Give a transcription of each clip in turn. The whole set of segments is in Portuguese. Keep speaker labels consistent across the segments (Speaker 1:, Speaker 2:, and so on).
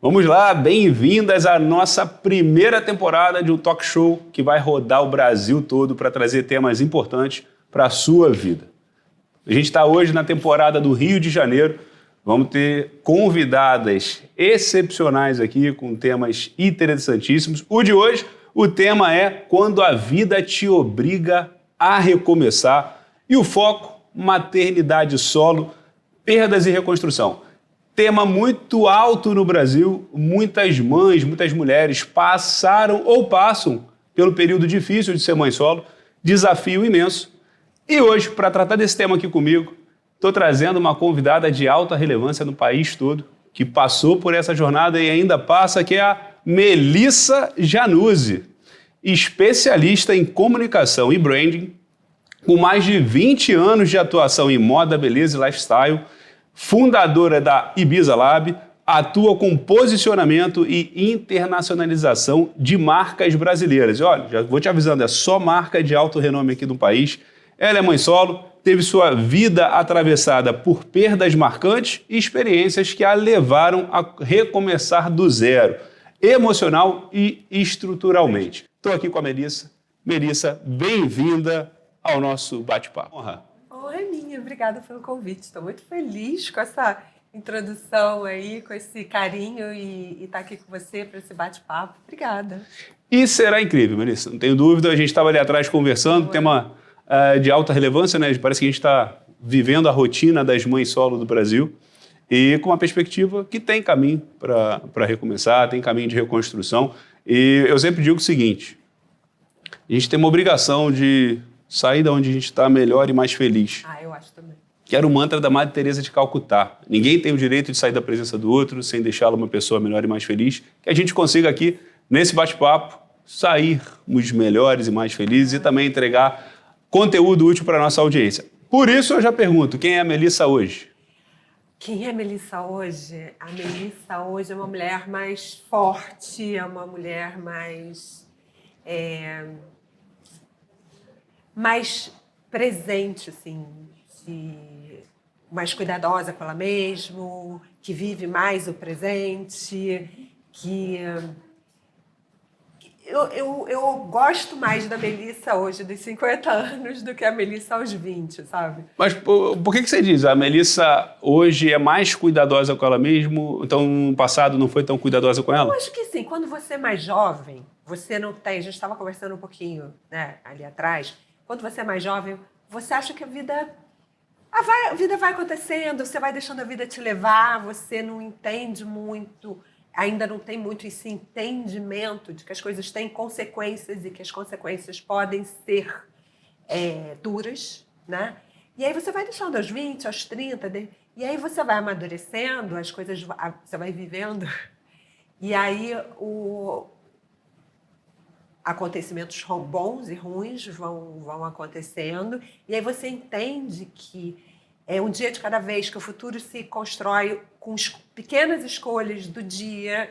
Speaker 1: Vamos lá, bem-vindas à nossa primeira temporada de um talk show que vai rodar o Brasil todo para trazer temas importantes para a sua vida. A gente está hoje na temporada do Rio de Janeiro, vamos ter convidadas excepcionais aqui com temas interessantíssimos. O de hoje, o tema é Quando a Vida Te Obriga a Recomeçar e o foco, maternidade solo, perdas e reconstrução. Tema muito alto no Brasil, muitas mães, muitas mulheres passaram ou passam pelo período difícil de ser mãe solo, desafio imenso. E hoje, para tratar desse tema aqui comigo, estou trazendo uma convidada de alta relevância no país todo, que passou por essa jornada e ainda passa, que é a Melissa Januzzi, especialista em comunicação e branding, com mais de 20 anos de atuação em moda, beleza e lifestyle, fundadora da Ibiza Lab, atua com posicionamento e internacionalização de marcas brasileiras. E olha, já vou te avisando, é só marca de alto renome aqui no país. Ela é mãe solo, teve sua vida atravessada por perdas marcantes e experiências que a levaram a recomeçar do zero, emocional e estruturalmente. Estou aqui com a Melissa. Melissa, bem-vinda ao nosso bate-papo.
Speaker 2: Honra é minha, obrigada pelo convite. Estou muito feliz com essa introdução aí, com esse carinho e estar aqui com você para esse bate-papo. Obrigada.
Speaker 1: E será incrível, Melissa, não tenho dúvida. A gente estava ali atrás conversando, tema de alta relevância, né? Parece que a gente está vivendo a rotina das mães solo do Brasil e com uma perspectiva que tem caminho para recomeçar, tem caminho de reconstrução. E eu sempre digo o seguinte, a gente tem uma obrigação de sair da onde a gente está melhor e mais feliz.
Speaker 2: Eu acho também.
Speaker 1: Que era o mantra da Madre Teresa de Calcutá. Ninguém tem o direito de sair da presença do outro sem deixá-lo uma pessoa melhor e mais feliz. Que a gente consiga aqui, nesse bate-papo, sairmos melhores e mais felizes e também entregar conteúdo útil para a nossa audiência. Por isso eu já pergunto, quem é a Melissa hoje?
Speaker 2: Quem é a Melissa hoje? A Melissa hoje é uma mulher mais forte, é uma mulher mais presente, assim, mais cuidadosa com ela mesma, que vive mais o presente, que eu gosto mais da Melissa hoje, dos 50 anos, do que a Melissa aos 20, sabe?
Speaker 1: Mas por que você diz? A Melissa hoje é mais cuidadosa com ela mesma, então no passado não foi tão cuidadosa com ela?
Speaker 2: Eu acho que sim. Quando você é mais jovem, você não tem... A gente estava conversando um pouquinho, né, ali atrás. Quando você é mais jovem, você acha que a vida vai acontecendo, você vai deixando a vida te levar, você não entende muito... Ainda não tem muito esse entendimento de que as coisas têm consequências e que as consequências podem ser duras, né? E aí você vai deixando aos 20, aos 30, e aí você vai amadurecendo, as coisas você vai vivendo, e aí acontecimentos bons e ruins vão acontecendo, e aí você entende que é um dia de cada vez, que o futuro se constrói com pequenas escolhas do dia,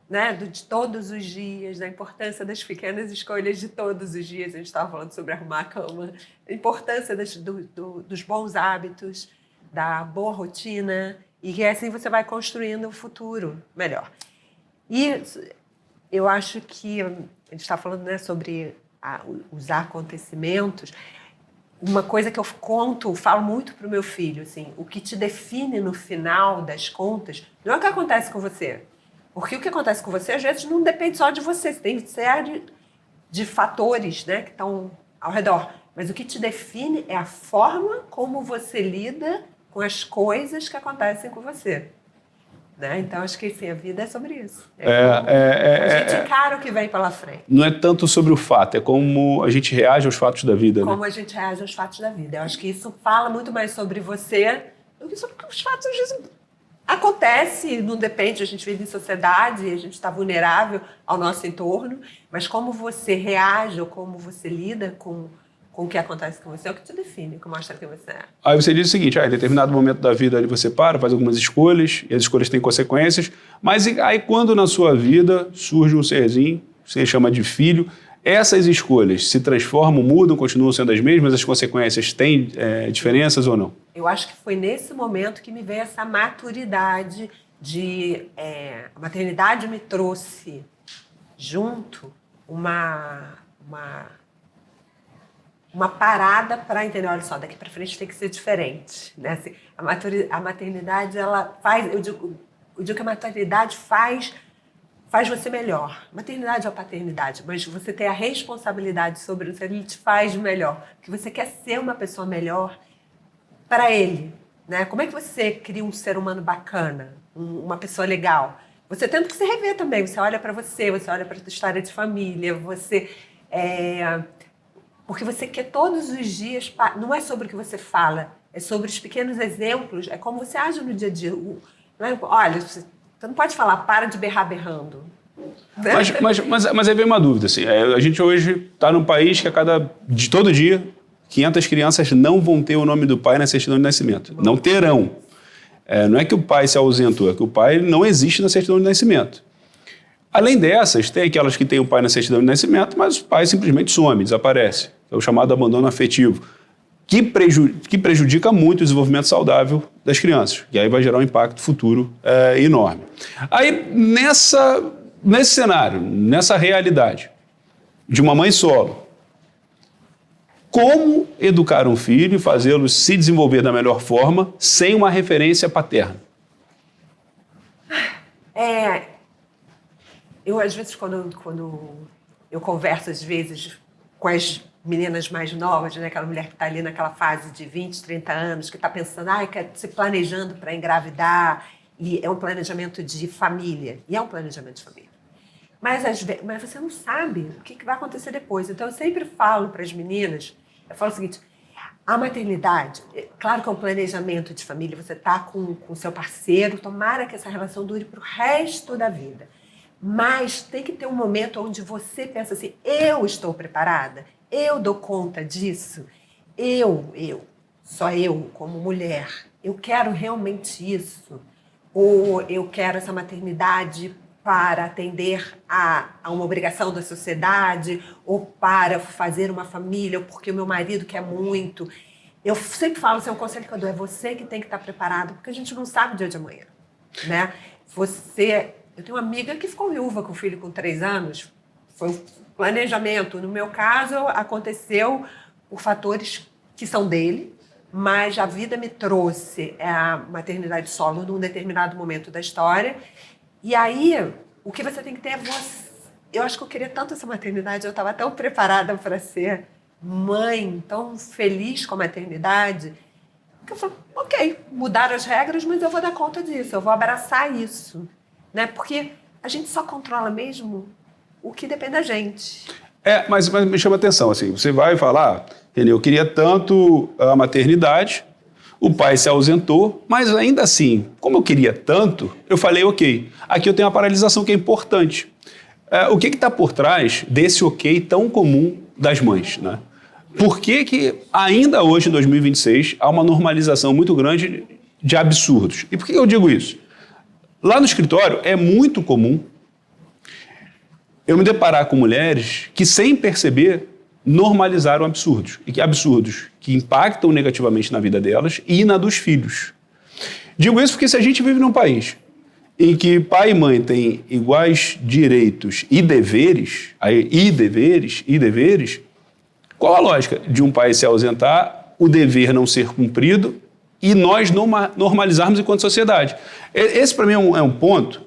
Speaker 2: né, de todos os dias, da importância das pequenas escolhas de todos os dias. A gente estava falando sobre arrumar a cama, a importância dos bons hábitos, da boa rotina, e que assim você vai construindo um futuro melhor. E eu acho que a gente está falando, né, sobre os acontecimentos. Uma coisa que eu falo muito para o meu filho, assim, o que te define no final das contas não é o que acontece com você. Porque o que acontece com você, às vezes, não depende só de você. Você tem uma série de fatores, né, que estão ao redor. Mas o que te define é a forma como você lida com as coisas que acontecem com você. Né? Então, acho que assim, a vida é sobre isso. A gente encara o que vem pela frente.
Speaker 1: Não é tanto sobre o fato, é como a gente reage aos fatos da vida.
Speaker 2: Como
Speaker 1: né?
Speaker 2: a gente reage aos fatos da vida. Eu acho que isso fala muito mais sobre você do que sobre os fatos. Às vezes, acontece, não depende, a gente vive em sociedade, a gente está vulnerável ao nosso entorno, mas como você reage ou como você lida com o que acontece com você é o que te define, que mostra quem você é.
Speaker 1: Aí você diz o seguinte, em determinado momento da vida ali você faz algumas escolhas, e as escolhas têm consequências, mas aí quando na sua vida surge um serzinho, você chama de filho, essas escolhas se transformam, mudam, continuam sendo as mesmas, as consequências têm diferenças ou não?
Speaker 2: Eu acho que foi nesse momento que me veio essa maturidade a maternidade me trouxe junto uma parada para entender, olha só, daqui para frente tem que ser diferente, né? Assim, a maternidade, ela faz, eu digo que a maternidade faz você melhor. Maternidade ou paternidade, mas você tem a responsabilidade sobre isso, ele te faz melhor, porque você quer ser uma pessoa melhor para ele, né? Como é que você cria um ser humano bacana, uma pessoa legal? Você tendo que se rever também, você olha para você olha para a sua história de família, porque você quer todos os dias, não é sobre o que você fala, é sobre os pequenos exemplos, é como você age no dia a dia. Olha, você não pode falar, para de berrar berrando. Né?
Speaker 1: Mas aí vem uma dúvida. Assim, a gente hoje está num país que de todo dia, 500 crianças não vão ter o nome do pai na certidão de nascimento. Não terão. Não é que o pai se ausentou, é que o pai não existe na certidão de nascimento. Além dessas, tem aquelas que têm o pai na certidão de nascimento, mas o pai simplesmente some, desaparece. É o chamado abandono afetivo, que prejudica muito o desenvolvimento saudável das crianças. E aí vai gerar um impacto futuro enorme. Aí, nesse cenário, nessa realidade de uma mãe solo, como educar um filho e fazê-lo se desenvolver da melhor forma sem uma referência paterna?
Speaker 2: Eu, às vezes, quando eu converso, às vezes, com as meninas mais novas, né? Aquela mulher que está ali naquela fase de 20, 30 anos, que está pensando, que se planejando para engravidar, e é um planejamento de família, e é um planejamento de família. Mas você não sabe o que vai acontecer depois. Então, eu sempre falo para as meninas, eu falo o seguinte, a maternidade, claro que é um planejamento de família, você está com o seu parceiro, tomara que essa relação dure para o resto da vida. Mas tem que ter um momento onde você pensa assim, eu estou preparada, eu dou conta disso, só eu como mulher, eu quero realmente isso, ou eu quero essa maternidade para atender a uma obrigação da sociedade, ou para fazer uma família, ou porque o meu marido quer muito. Eu sempre falo, assim, é um conselho que eu dou, é você que tem que estar preparado, porque a gente não sabe o dia de amanhã, né? Eu tenho uma amiga que ficou viúva com o filho com 3 anos, foi um planejamento. No meu caso, aconteceu por fatores que são dele, mas a vida me trouxe a maternidade solo num determinado momento da história. E aí, o que você tem que ter é você. Eu acho que eu queria tanto essa maternidade, eu estava tão preparada para ser mãe, tão feliz com a maternidade, que eu falei, ok, mudaram as regras, mas eu vou dar conta disso, eu vou abraçar isso. Né? Porque a gente só controla mesmo o que depende da gente.
Speaker 1: Mas me chama a atenção, assim, você vai falar, eu queria tanto a maternidade, o pai se ausentou, mas ainda assim, como eu queria tanto, eu falei, ok, aqui eu tenho uma paralisação que é importante. O que está por trás desse ok tão comum das mães, né? Por que ainda hoje, em 2026, há uma normalização muito grande de absurdos? E por que eu digo isso? Lá no escritório é muito comum eu me deparar com mulheres que, sem perceber, normalizaram absurdos. E que absurdos que impactam negativamente na vida delas e na dos filhos. Digo isso porque se a gente vive num país em que pai e mãe têm iguais direitos e deveres, qual a lógica de um pai se ausentar, o dever não ser cumprido e nós normalizarmos enquanto sociedade? Esse, para mim, é um ponto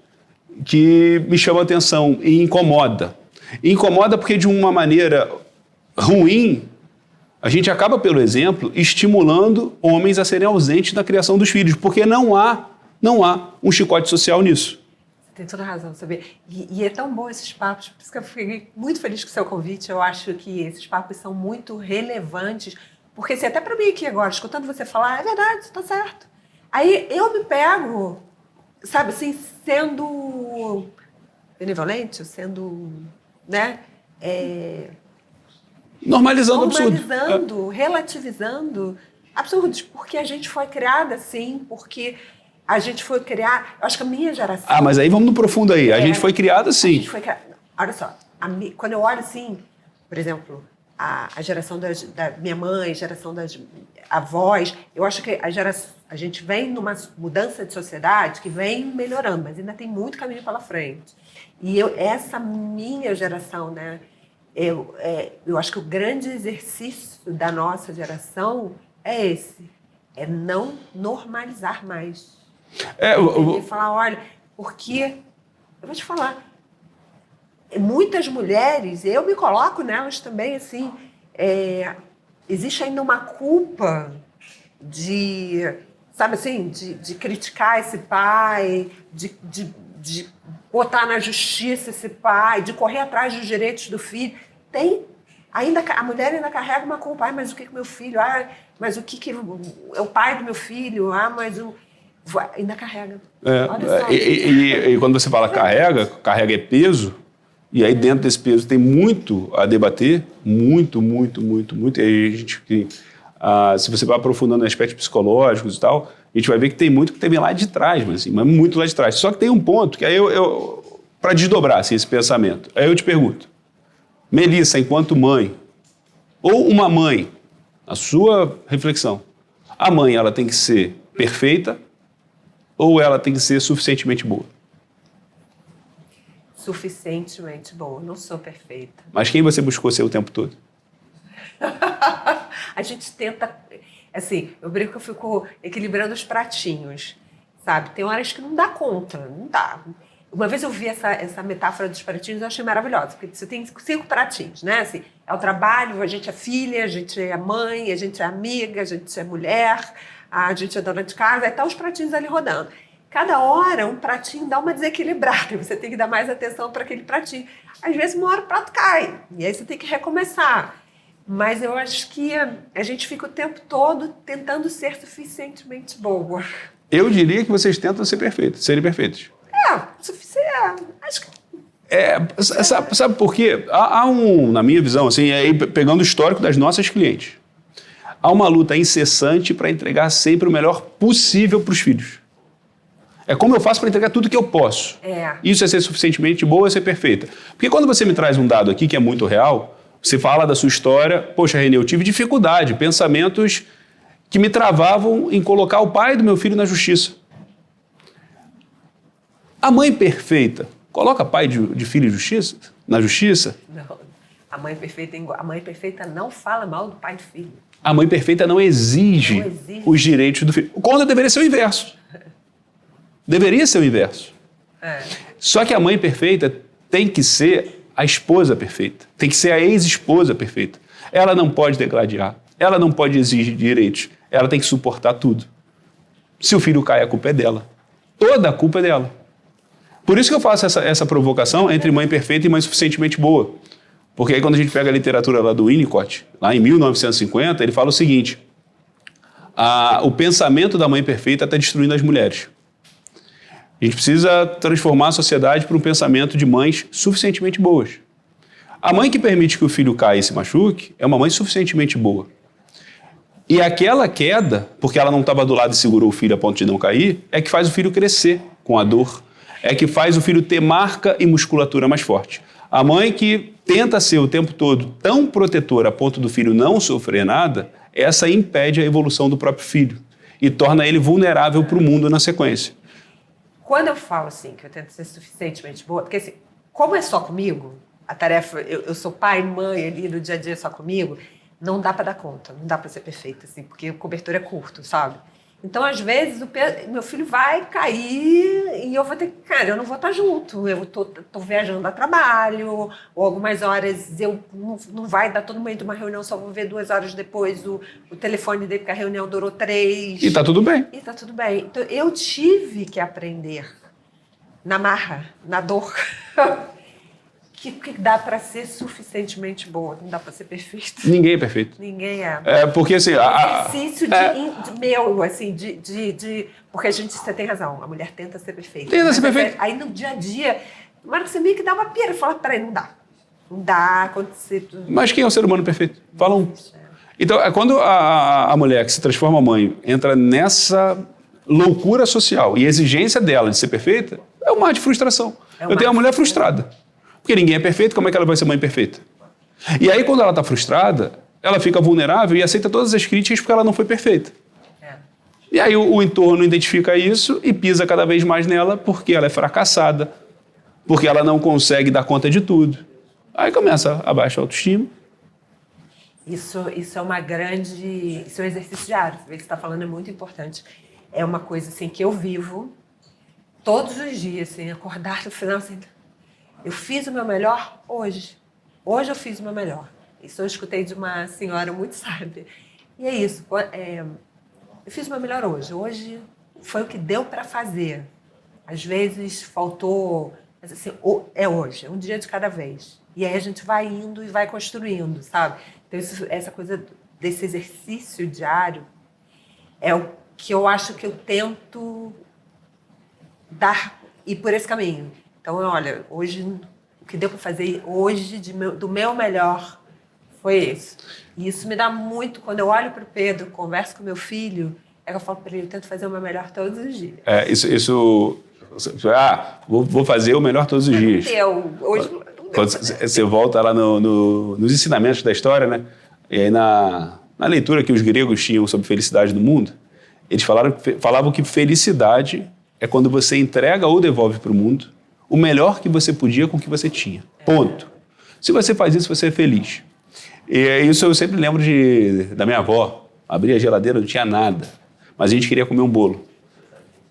Speaker 1: que me chama a atenção e incomoda. Incomoda porque, de uma maneira ruim, a gente acaba, pelo exemplo, estimulando homens a serem ausentes na criação dos filhos, porque não há um chicote social nisso.
Speaker 2: Tem toda razão, saber. E é tão bom esses papos, por isso que eu fiquei muito feliz com o seu convite. Eu acho que esses papos são muito relevantes, porque assim, até para mim aqui agora, escutando você falar, é verdade, está certo. Aí eu me pego, sabe, assim, sendo benevolente, sendo, né,
Speaker 1: normalizando absurdo.
Speaker 2: Relativizando absurdos, porque a gente foi criada assim, porque a gente foi criar, eu acho que a minha geração...
Speaker 1: mas aí vamos no profundo aí, a gente foi criado assim.
Speaker 2: Olha só, quando eu olho assim, por exemplo, a geração da minha mãe, geração das avós, eu acho que a gente vem numa mudança de sociedade que vem melhorando, mas ainda tem muito caminho pela frente. E essa minha geração, né, eu acho que o grande exercício da nossa geração é esse, é não normalizar mais. E falar, olha, porque, eu vou te falar, muitas mulheres, eu me coloco nelas também, assim, existe ainda uma culpa sabe assim, de criticar esse pai, de botar na justiça esse pai, de correr atrás dos direitos do filho. A mulher ainda carrega uma culpa. Mas o que meu filho? Mas o que é o pai do meu filho? Ainda carrega. Olha só.
Speaker 1: E quando você fala carrega é peso. E aí dentro desse peso tem muito a debater, muito. E aí a gente, se você vai aprofundando em aspectos psicológicos e tal, a gente vai ver que tem muito que vem lá de trás, mas muito lá de trás. Só que tem um ponto que aí para desdobrar assim, esse pensamento, aí eu te pergunto, Melissa, enquanto mãe, ou uma mãe, a sua reflexão, a mãe ela tem que ser perfeita ou ela tem que ser suficientemente boa?
Speaker 2: Suficientemente boa. Não sou perfeita.
Speaker 1: Mas quem você buscou ser o tempo todo?
Speaker 2: A gente tenta... Assim, eu brinco que eu fico equilibrando os pratinhos, sabe? Tem horas que não dá conta, não dá. Uma vez eu vi essa metáfora dos pratinhos, eu achei maravilhosa, porque você tem 5 pratinhos, né? Assim, é o trabalho, a gente é filha, a gente é mãe, a gente é amiga, a gente é mulher, a gente é dona de casa, aí tá os pratinhos ali rodando. Cada hora, um pratinho dá uma desequilibrada, você tem que dar mais atenção para aquele pratinho. Às vezes, uma hora o prato cai, e aí você tem que recomeçar. Mas eu acho que a gente fica o tempo todo tentando ser suficientemente boa.
Speaker 1: Eu diria que vocês tentam serem perfeitos.
Speaker 2: Acho que...
Speaker 1: Sabe por quê? Há na minha visão, assim, aí pegando o histórico das nossas clientes, há uma luta incessante para entregar sempre o melhor possível para os filhos. É como eu faço para entregar tudo que eu posso. Isso é ser suficientemente boa, é ser perfeita. Porque quando você me traz um dado aqui que é muito real, você fala da sua história, poxa, Renê, eu tive dificuldade, pensamentos que me travavam em colocar o pai do meu filho na justiça. A mãe perfeita coloca pai de filho na justiça?
Speaker 2: Não. A mãe perfeita não fala mal do pai do filho.
Speaker 1: A mãe perfeita não exige os direitos do filho. Quando deveria ser o inverso. Deveria ser o inverso. Só que a mãe perfeita tem que ser a esposa perfeita. Tem que ser a ex-esposa perfeita. Ela não pode degladiar. Ela não pode exigir direitos. Ela tem que suportar tudo. Se o filho cai, a culpa é dela. Toda a culpa é dela. Por isso que eu faço essa provocação entre mãe perfeita e mãe suficientemente boa. Porque aí quando a gente pega a literatura lá do Winnicott, lá em 1950, ele fala o seguinte, o pensamento da mãe perfeita está destruindo as mulheres. A gente precisa transformar a sociedade para um pensamento de mães suficientemente boas. A mãe que permite que o filho caia e se machuque é uma mãe suficientemente boa. E aquela queda, porque ela não estava do lado e segurou o filho a ponto de não cair, é que faz o filho crescer com a dor. É que faz o filho ter marca e musculatura mais forte. A mãe que tenta ser o tempo todo tão protetora a ponto do filho não sofrer nada, essa impede a evolução do próprio filho e torna ele vulnerável para o mundo na sequência.
Speaker 2: Quando eu falo assim, que eu tento ser suficientemente boa, porque assim, como é só comigo, a tarefa, eu sou pai, mãe ali no dia a dia só comigo, não dá para dar conta, não dá para ser perfeita, assim, porque o cobertor é curto, sabe? Então, às vezes, meu filho vai cair e eu vou ter que... Cara, eu não vou estar junto. Eu tô viajando a trabalho, ou algumas horas eu não vai dar todo mundo de uma reunião, só vou ver 2 horas depois o telefone dele, porque a reunião durou 3.
Speaker 1: E tá tudo bem.
Speaker 2: Então, eu tive que aprender na marra, na dor, que dá para ser suficientemente boa, não dá para ser perfeita.
Speaker 1: Ninguém é perfeito.
Speaker 2: Ninguém é.
Speaker 1: Porque assim...
Speaker 2: exercício meu, assim, porque você tem razão, a mulher tenta ser perfeita.
Speaker 1: Tenta ser perfeita.
Speaker 2: Aí no dia a dia, mas você meio que dá uma pira e fala, peraí, não dá. Não dá acontecer tudo.
Speaker 1: Mas quem é o ser humano perfeito? Fala um. Então, quando a mulher que se transforma mãe entra nessa loucura social e exigência dela de ser perfeita, é um mar de frustração. Eu tenho uma mulher frustrada. Porque ninguém é perfeito, como é que ela vai ser mãe perfeita? E aí, quando ela está frustrada, ela fica vulnerável e aceita todas as críticas porque ela não foi perfeita. E aí o entorno identifica isso e pisa cada vez mais nela porque ela é fracassada, porque ela não consegue dar conta de tudo. Aí começa a baixa autoestima.
Speaker 2: Isso é uma grande... Isso é um exercício diário. O que você está falando é muito importante. É uma coisa assim, que eu vivo todos os dias, assim, acordar no final, assim, eu fiz o meu melhor hoje. Hoje eu fiz o meu melhor. Isso eu escutei de uma senhora muito sábia. E é isso. Eu fiz o meu melhor hoje. Hoje foi o que deu para fazer. Às vezes faltou... Mas assim, é hoje, é um dia de cada vez. E aí a gente vai indo e vai construindo, sabe? Então essa coisa desse exercício diário é o que eu acho que eu tento ir por esse caminho. Então, olha, hoje, o que deu para fazer hoje do meu melhor foi isso. E isso me dá muito, quando eu olho para o Pedro, converso com meu filho, é que eu falo para ele, eu tento fazer o meu melhor todos os dias.
Speaker 1: Vou fazer o melhor todos os dias.
Speaker 2: Hoje
Speaker 1: quando você volta lá nos ensinamentos da história, né? E aí na leitura que os gregos tinham sobre felicidade do mundo, eles falavam que felicidade é quando você entrega ou devolve para o mundo o melhor que você podia com o que você tinha. Ponto. Se você faz isso, você é feliz. E isso eu sempre lembro da minha avó. Abria a geladeira, não tinha nada. Mas a gente queria comer um bolo.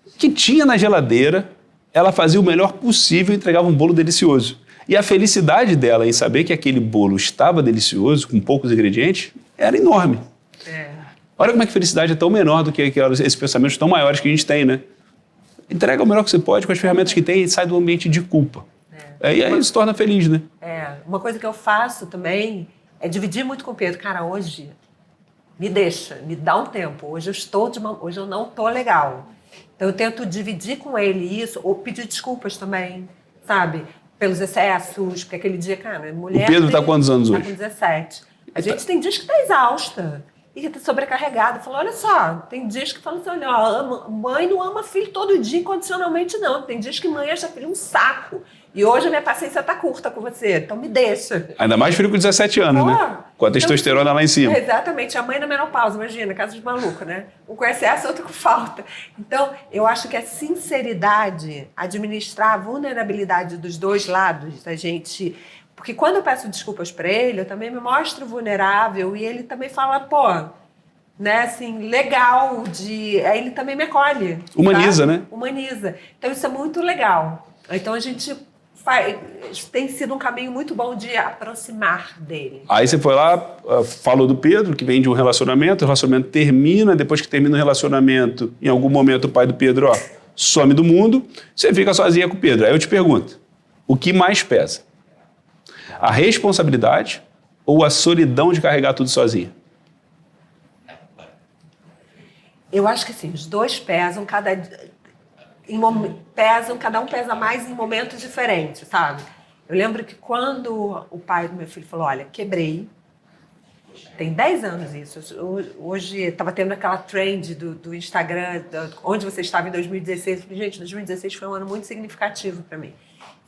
Speaker 1: O que tinha na geladeira, ela fazia o melhor possível e entregava um bolo delicioso. E a felicidade dela em saber que aquele bolo estava delicioso, com poucos ingredientes, era enorme. Olha como é que a felicidade é tão menor do que esses pensamentos tão maiores que a gente tem, né? Entrega o melhor que você pode com as ferramentas que tem e sai do ambiente de culpa. E aí se torna feliz, né?
Speaker 2: Uma coisa que eu faço também é dividir muito com o Pedro. Cara, hoje, me dá um tempo. Hoje eu não estou legal. Então eu tento dividir com ele isso, ou pedir desculpas também, sabe? Pelos excessos, porque aquele dia, cara, mulher...
Speaker 1: O Pedro está quantos anos hoje?
Speaker 2: Está com 17. A gente tem dias que está exausta. E que está sobrecarregada. Falou, olha só, tem dias que falam assim, olha, mãe não ama filho todo dia incondicionalmente, não. Tem dias que mãe acha filho um saco. E hoje a minha paciência está curta com você, então me deixa.
Speaker 1: Ainda mais filho com 17 anos, né? Com a testosterona lá em cima.
Speaker 2: Exatamente, a mãe na menopausa, imagina, casa de maluco, né? Um com excesso, outro com falta. Então, eu acho que a sinceridade, administrar a vulnerabilidade dos dois lados, a gente... Porque quando eu peço desculpas para ele, eu também me mostro vulnerável e ele também fala, pô, né, assim, legal de... Aí ele também me acolhe.
Speaker 1: Humaniza,
Speaker 2: tá?
Speaker 1: né?
Speaker 2: Humaniza. Então isso é muito legal. Então a gente tem sido um caminho muito bom de aproximar dele.
Speaker 1: Aí você foi lá, falou do Pedro, que vem de um relacionamento, o relacionamento termina, depois que termina o relacionamento, em algum momento o pai do Pedro, some do mundo, você fica sozinha com o Pedro. Aí eu te pergunto, o que mais pesa? A responsabilidade ou a solidão de carregar tudo sozinha?
Speaker 2: Eu acho que assim, os dois pesam, cada um pesa mais em momentos diferentes, sabe? Eu lembro que quando o pai do meu filho falou, olha, quebrei, tem 10 anos isso, hoje estava tendo aquela trend do Instagram, onde você estava em 2016, eu falei, gente, 2016 foi um ano muito significativo para mim.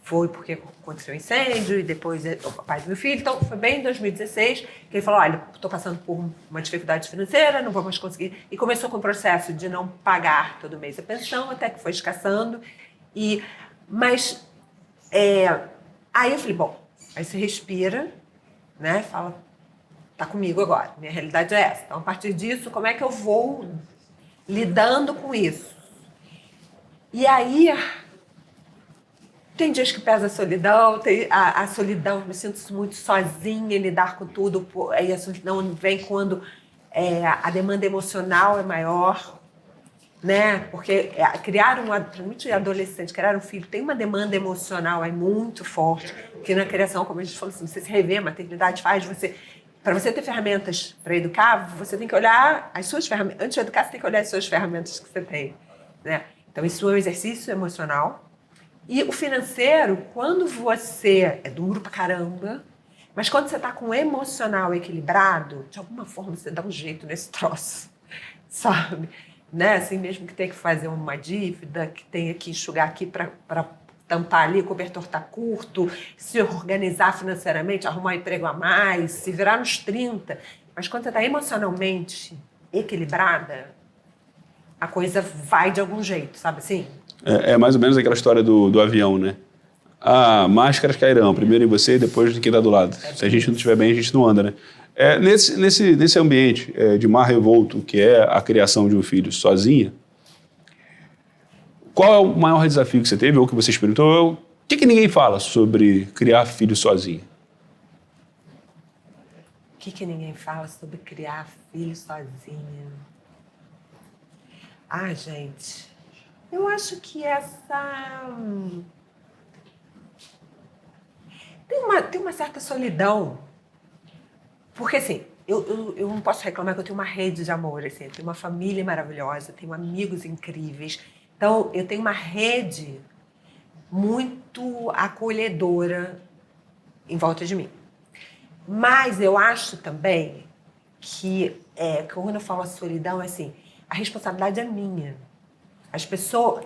Speaker 2: Foi porque aconteceu um incêndio e depois o pai do meu filho. Então, foi bem em 2016 que ele falou, olha, estou passando por uma dificuldade financeira, não vou mais conseguir. E começou com o processo de não pagar todo mês a pensão, até que foi escassando. Mas aí eu falei, bom, aí você respira, né? Fala, tá comigo agora, minha realidade é essa. Então, a partir disso, como é que eu vou lidando com isso? E aí... Tem dias que pesa a solidão, a solidão, me sinto muito sozinha em lidar com tudo, aí a solidão vem quando a demanda emocional é maior, né? Porque principalmente adolescente, criar um filho, tem uma demanda emocional aí muito forte, que na criação, como a gente falou assim, você se revê, a maternidade faz você... Para você ter ferramentas para educar, você tem que olhar as suas ferramentas. Antes de educar, você tem que olhar as suas ferramentas que você tem, né? Então, isso é um exercício emocional. E o financeiro, quando você é duro pra caramba, mas quando você tá com o emocional equilibrado, de alguma forma você dá um jeito nesse troço, sabe? Né? Assim, mesmo que tenha que fazer uma dívida, que tenha que enxugar aqui para tampar ali, o cobertor está curto, se organizar financeiramente, arrumar um emprego a mais, se virar nos 30. Mas quando você está emocionalmente equilibrada, a coisa vai de algum jeito, sabe assim?
Speaker 1: É mais ou menos aquela história do avião, né? Máscaras cairão, primeiro em você e depois de quem está do lado. Se a gente não estiver bem, a gente não anda, né? Nesse ambiente de mar revolto, que é a criação de um filho sozinha, qual é o maior desafio que você teve, ou que você experimentou? O que ninguém fala sobre criar filho sozinho?
Speaker 2: O que ninguém fala sobre criar filho sozinha? Gente, eu acho que tem uma certa solidão. Porque, assim, eu não posso reclamar que eu tenho uma rede de amor, assim, eu tenho uma família maravilhosa, tenho amigos incríveis. Então, eu tenho uma rede muito acolhedora em volta de mim. Mas eu acho também que quando eu falo a solidão, assim, a responsabilidade é minha. As pessoas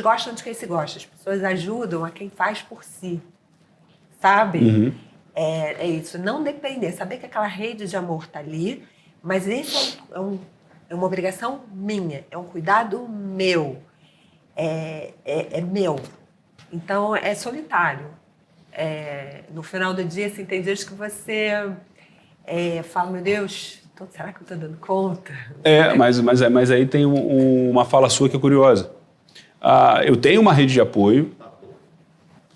Speaker 2: gostam de quem se gosta, as pessoas ajudam a quem faz por si, sabe?
Speaker 1: Uhum.
Speaker 2: É isso, não depender, saber que aquela rede de amor está ali, mas isso é uma obrigação minha, é um cuidado meu, é meu. Então, é solitário. No final do dia, assim, tem dias que você fala, meu Deus, será que eu estou dando conta?
Speaker 1: Mas aí tem uma fala sua que é curiosa. Eu tenho uma rede de apoio.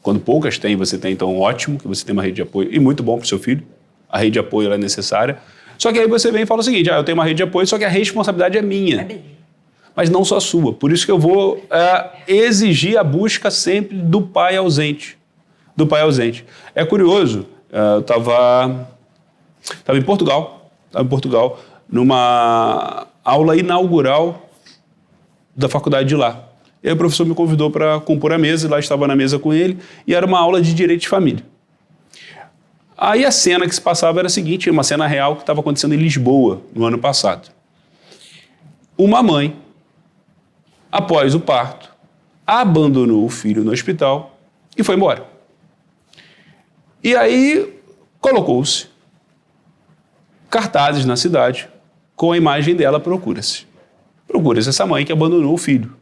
Speaker 1: Quando poucas têm, você tem, então ótimo que você tem uma rede de apoio, e muito bom para o seu filho. A rede de apoio ela é necessária. Só que aí você vem e fala o seguinte, eu tenho uma rede de apoio, só que a responsabilidade é minha. Mas não só sua. Por isso que eu vou exigir a busca sempre do pai ausente. Do pai ausente. É curioso, eu estava em Portugal, numa aula inaugural da faculdade de lá. E aí o professor me convidou para compor a mesa, e lá estava na mesa com ele, e era uma aula de direito de família. Aí a cena que se passava era a seguinte, uma cena real que estava acontecendo em Lisboa, no ano passado. Uma mãe, após o parto, abandonou o filho no hospital e foi embora. E aí colocou-se cartazes na cidade com a imagem dela, procura-se essa mãe que abandonou o filho.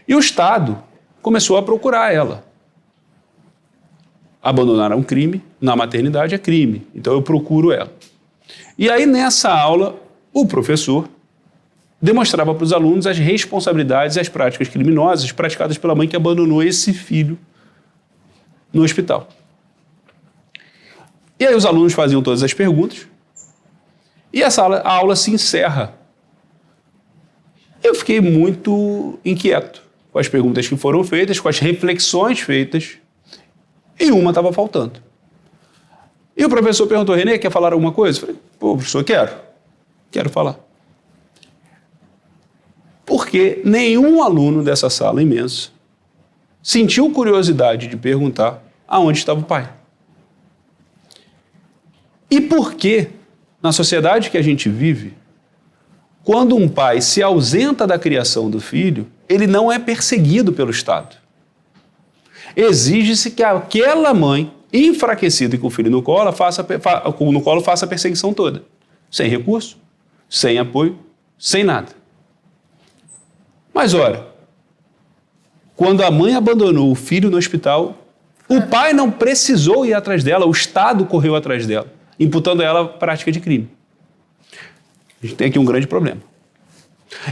Speaker 1: E o Estado começou a procurar ela. Abandonar um crime, na maternidade é crime, então eu procuro ela. E aí nessa aula, o professor demonstrava para os alunos as responsabilidades e as práticas criminosas praticadas pela mãe que abandonou esse filho no hospital. E aí os alunos faziam todas as perguntas e a aula se encerra. Eu fiquei muito inquieto com as perguntas que foram feitas, com as reflexões feitas, e uma estava faltando. E o professor perguntou, Renê, quer falar alguma coisa? Eu falei, professor, quero falar. Porque nenhum aluno dessa sala imensa sentiu curiosidade de perguntar aonde estava o pai. E por que, na sociedade que a gente vive, quando um pai se ausenta da criação do filho, ele não é perseguido pelo Estado. Exige-se que aquela mãe, enfraquecida e com o filho no colo, faça a perseguição toda. Sem recurso, sem apoio, sem nada. Mas, ora, quando a mãe abandonou o filho no hospital, o pai não precisou ir atrás dela, o Estado correu atrás dela, imputando a ela a prática de crime. A gente tem aqui um grande problema.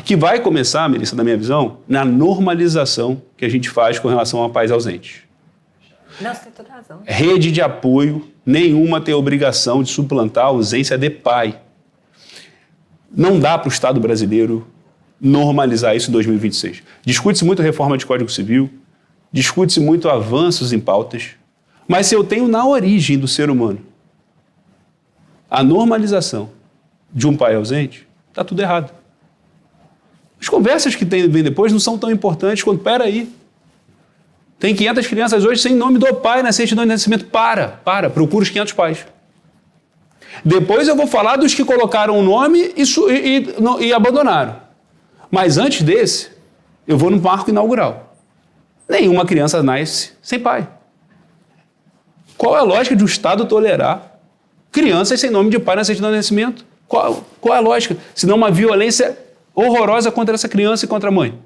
Speaker 1: Que vai começar, Melissa, na minha visão, na normalização que a gente faz com relação a pais ausentes.
Speaker 2: Não, você tem toda razão.
Speaker 1: Rede de apoio, nenhuma tem a obrigação de suplantar a ausência de pai. Não dá para o Estado brasileiro normalizar isso em 2026. Discute-se muito a reforma de Código Civil, discute-se muito avanços em pautas, mas se eu tenho na origem do ser humano a normalização de um pai ausente, está tudo errado. As conversas que vêm depois não são tão importantes quanto, peraí, tem 500 crianças hoje sem nome do pai na certidão de nascimento. Procura os 500 pais. Depois eu vou falar dos que colocaram o nome e abandonaram. Mas antes desse, eu vou no marco inaugural. Nenhuma criança nasce sem pai. Qual é a lógica de um Estado tolerar crianças sem nome de pai na certidão de nascimento? Qual é a lógica? Se não uma violência horrorosa contra essa criança e contra a mãe.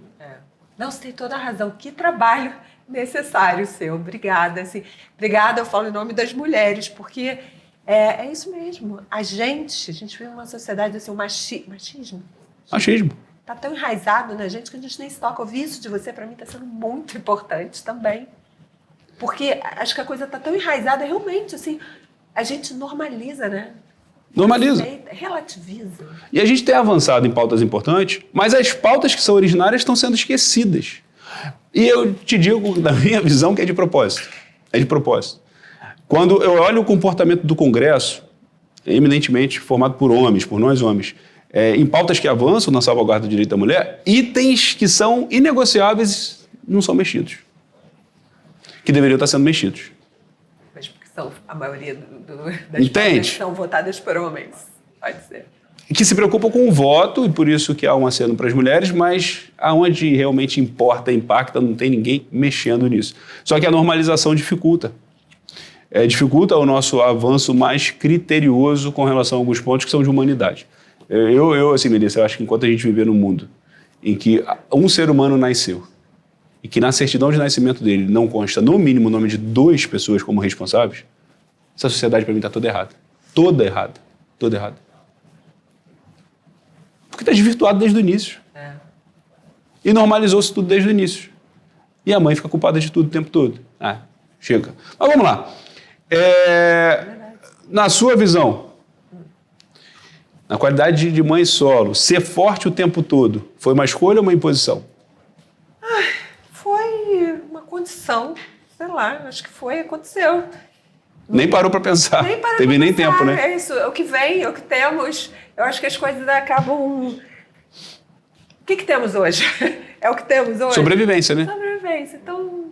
Speaker 2: Não, você tem toda a razão. Que trabalho necessário seu. Obrigada. Assim, obrigada, eu falo em nome das mulheres, porque é isso mesmo. A gente vive uma sociedade assim, um machismo.
Speaker 1: Machismo.
Speaker 2: Está tão enraizado na gente que a gente nem se toca. Ouvir isso de você, para mim, está sendo muito importante também. Porque acho que a coisa está tão enraizada, realmente, assim, a gente normaliza, né?
Speaker 1: Normaliza.
Speaker 2: Relativiza.
Speaker 1: E a gente tem avançado em pautas importantes, mas as pautas que são originárias estão sendo esquecidas. E eu te digo, da minha visão, que é de propósito. É de propósito. Quando eu olho o comportamento do Congresso, eminentemente formado por homens, por nós homens, em pautas que avançam na salvaguarda do direito da mulher, itens que são inegociáveis não são mexidos. Que deveriam estar sendo mexidos.
Speaker 2: Mas porque são a maioria das pautas são votadas por homens, pode ser.
Speaker 1: Que se preocupam com o voto, e por isso que há um aceno para as mulheres, mas aonde realmente importa, impacta, não tem ninguém mexendo nisso. Só que a normalização dificulta. Dificulta o nosso avanço mais criterioso com relação a alguns pontos que são de humanidade. Assim, Melissa, eu acho que enquanto a gente viver num mundo em que um ser humano nasceu e que na certidão de nascimento dele não consta, no mínimo, o nome de 2 pessoas como responsáveis, essa sociedade, para mim, está toda errada. Toda errada. Toda errada. Porque está desvirtuado desde o início. E normalizou-se tudo desde o início. E a mãe fica culpada de tudo o tempo todo. Chega. Mas vamos lá. Na sua visão, na qualidade de mãe solo, ser forte o tempo todo, foi uma escolha ou uma imposição?
Speaker 2: Foi uma condição, sei lá, acho que aconteceu.
Speaker 1: Nem parou para pensar. Teve nem tempo, né?
Speaker 2: É isso, é o que vem, é o que temos. Eu acho que as coisas acabam... O que temos hoje? É o que temos hoje?
Speaker 1: Sobrevivência, né?
Speaker 2: Sobrevivência. Então,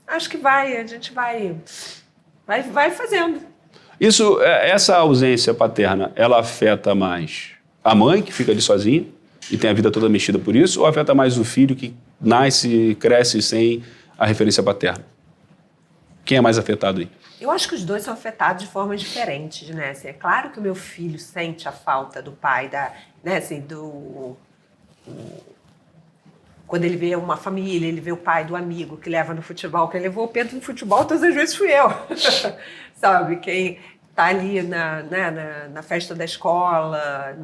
Speaker 2: acho que a gente vai fazendo.
Speaker 1: Essa ausência paterna, ela afeta mais a mãe, que fica ali sozinha e tem a vida toda mexida por isso, ou afeta mais o filho que nasce, cresce sem a referência paterna? Quem é mais afetado aí?
Speaker 2: Eu acho que os dois são afetados de formas diferentes, né? Assim, é claro que o meu filho sente a falta do pai, né? Assim, quando ele vê uma família, ele vê o pai do amigo que leva no futebol, quem levou o Pedro no futebol todas as vezes fui eu, sabe? Quem está ali na festa da escola,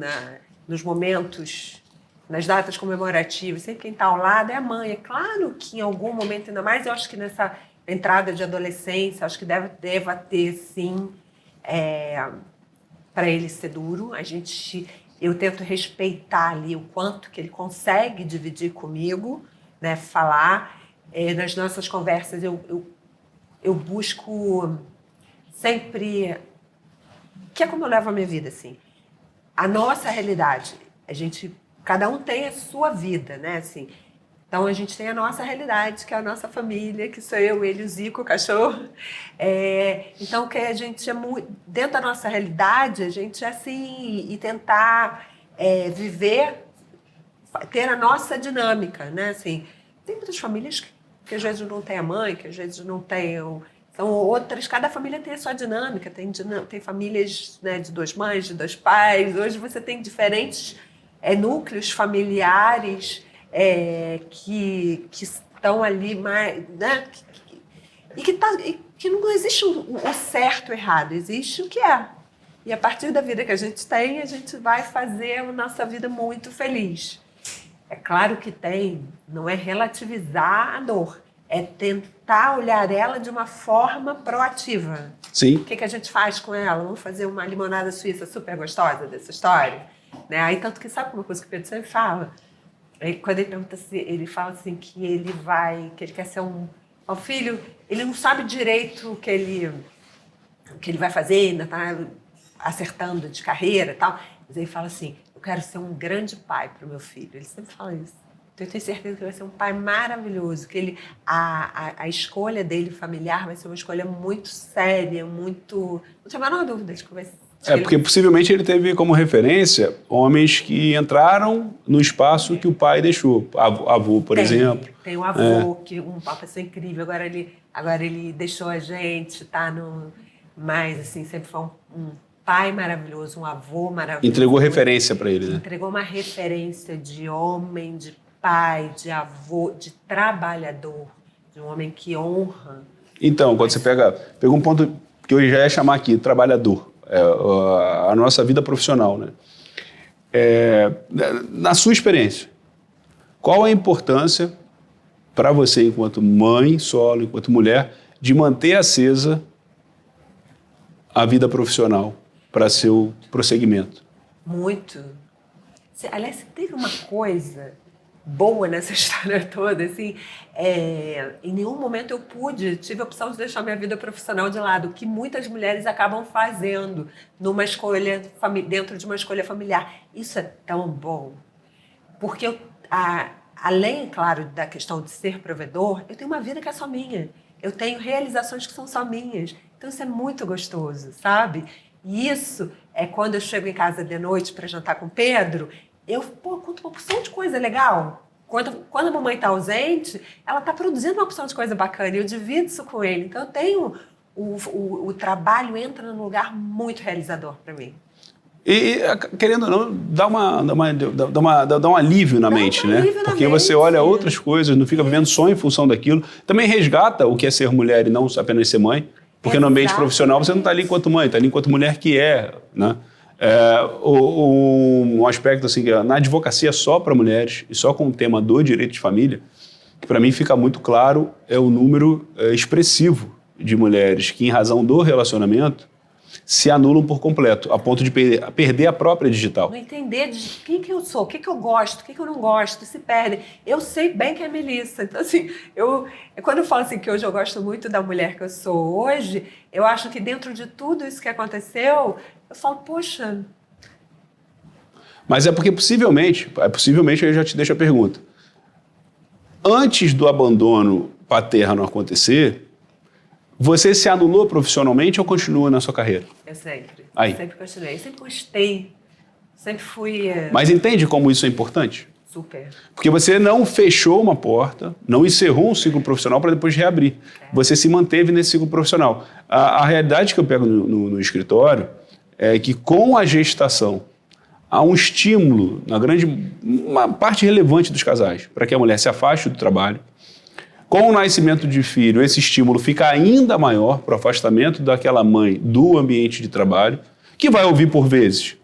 Speaker 2: nos momentos, nas datas comemorativas, sempre quem está ao lado é a mãe. É claro que em algum momento, ainda mais eu acho que nessa entrada de adolescência, acho que deva ter, sim, para ele ser duro. Eu tento respeitar ali o quanto que ele consegue dividir comigo, né, falar. Nas nossas conversas, eu busco sempre... Que é como eu levo a minha vida, assim. A nossa realidade, cada um tem a sua vida, né, assim. Então, a gente tem a nossa realidade, que é a nossa família, que sou eu, ele, o Zico, o cachorro. Então, que a gente dentro da nossa realidade, a gente assim, e tentar viver, ter a nossa dinâmica, né? Assim, tem muitas famílias que às vezes não tem a mãe, que às vezes não tem... São outras, cada família tem a sua dinâmica. Tem famílias, né, de 2 mães, de 2 pais. Hoje você tem diferentes núcleos familiares... que estão ali mais, né? E que não existe o certo e o errado, existe o que é. E a partir da vida que a gente tem, a gente vai fazer a nossa vida muito feliz. É claro que não é relativizar a dor, é tentar olhar ela de uma forma proativa.
Speaker 1: Sim.
Speaker 2: O que a gente faz com ela? Vamos fazer uma limonada suíça super gostosa dessa história? Né? Aí, tanto que sabe uma coisa que o Pedro sempre fala? Quando ele pergunta assim, ele fala assim que ele quer ser um filho, ele não sabe direito o que ele vai fazer, ainda está acertando de carreira e tal, mas ele fala assim, eu quero ser um grande pai para o meu filho. Ele sempre fala isso. Então eu tenho certeza que ele vai ser um pai maravilhoso, que a escolha dele familiar vai ser uma escolha muito séria, não tenho a menor dúvida de que
Speaker 1: Porque possivelmente ele teve como referência homens que entraram no espaço que o pai deixou. Avô, por exemplo.
Speaker 2: Tem um avô, que uma pessoa incrível, agora ele deixou a gente, tá no... Mas, assim, sempre foi um pai maravilhoso, um avô maravilhoso.
Speaker 1: Entregou referência para ele, né?
Speaker 2: Entregou uma referência de homem, de pai, de avô, de trabalhador, de um homem que honra.
Speaker 1: Então, quando você pega um ponto que eu já ia chamar aqui, trabalhador, a nossa vida profissional, né? Na sua experiência, qual a importância para você, enquanto mãe solo, enquanto mulher, de manter acesa a vida profissional para seu prosseguimento?
Speaker 2: Muito. Aliás, teve uma coisa boa nessa história toda, assim, em nenhum momento eu tive a opção de deixar minha vida profissional de lado, que muitas mulheres acabam fazendo numa escolha, dentro de uma escolha familiar. Isso é tão bom, porque além, claro, da questão de ser provedor, eu tenho uma vida que é só minha, eu tenho realizações que são só minhas, então isso é muito gostoso, sabe? E isso é quando eu chego em casa de noite para jantar com o Pedro, eu conto uma porção de coisa legal. Quando a mamãe está ausente, ela está produzindo uma porção de coisa bacana e eu divido isso com ele. Então, eu tenho... O trabalho entra num lugar muito realizador para mim.
Speaker 1: E, querendo ou não, dá um alívio na mente, né? Porque você olha outras coisas, não fica vivendo só em função daquilo. Também resgata o que é ser mulher e não apenas ser mãe. Porque no ambiente profissional você não está ali enquanto mãe, está ali enquanto mulher que né? Um aspecto assim, que na advocacia só para mulheres e só com o tema do direito de família, que para mim fica muito claro, é o número expressivo de mulheres que, em razão do relacionamento, se anulam por completo, a ponto de perder a própria digital.
Speaker 2: Não entender de quem que eu sou, o que eu gosto, o que eu não gosto, se perdem. Eu sei bem que é Melissa. Então, assim, quando eu falo assim que hoje eu gosto muito da mulher que eu sou hoje, eu acho que dentro de tudo isso que aconteceu, eu falo, poxa...
Speaker 1: Mas é porque possivelmente eu já te deixo a pergunta. Antes do abandono paterno acontecer, você se anulou profissionalmente ou continua na sua carreira?
Speaker 2: Eu sempre.
Speaker 1: Aí.
Speaker 2: Sempre continuei. Eu sempre gostei. Sempre fui...
Speaker 1: Mas entende como isso é importante?
Speaker 2: Super.
Speaker 1: Porque você não fechou uma porta, não encerrou um ciclo profissional para depois reabrir. Você se manteve nesse ciclo profissional. A realidade que eu pego no escritório é que com a gestação há um estímulo, uma parte relevante dos casais, para que a mulher se afaste do trabalho. Com o nascimento de filho, esse estímulo fica ainda maior para o afastamento daquela mãe do ambiente de trabalho, que vai ouvir por vezes: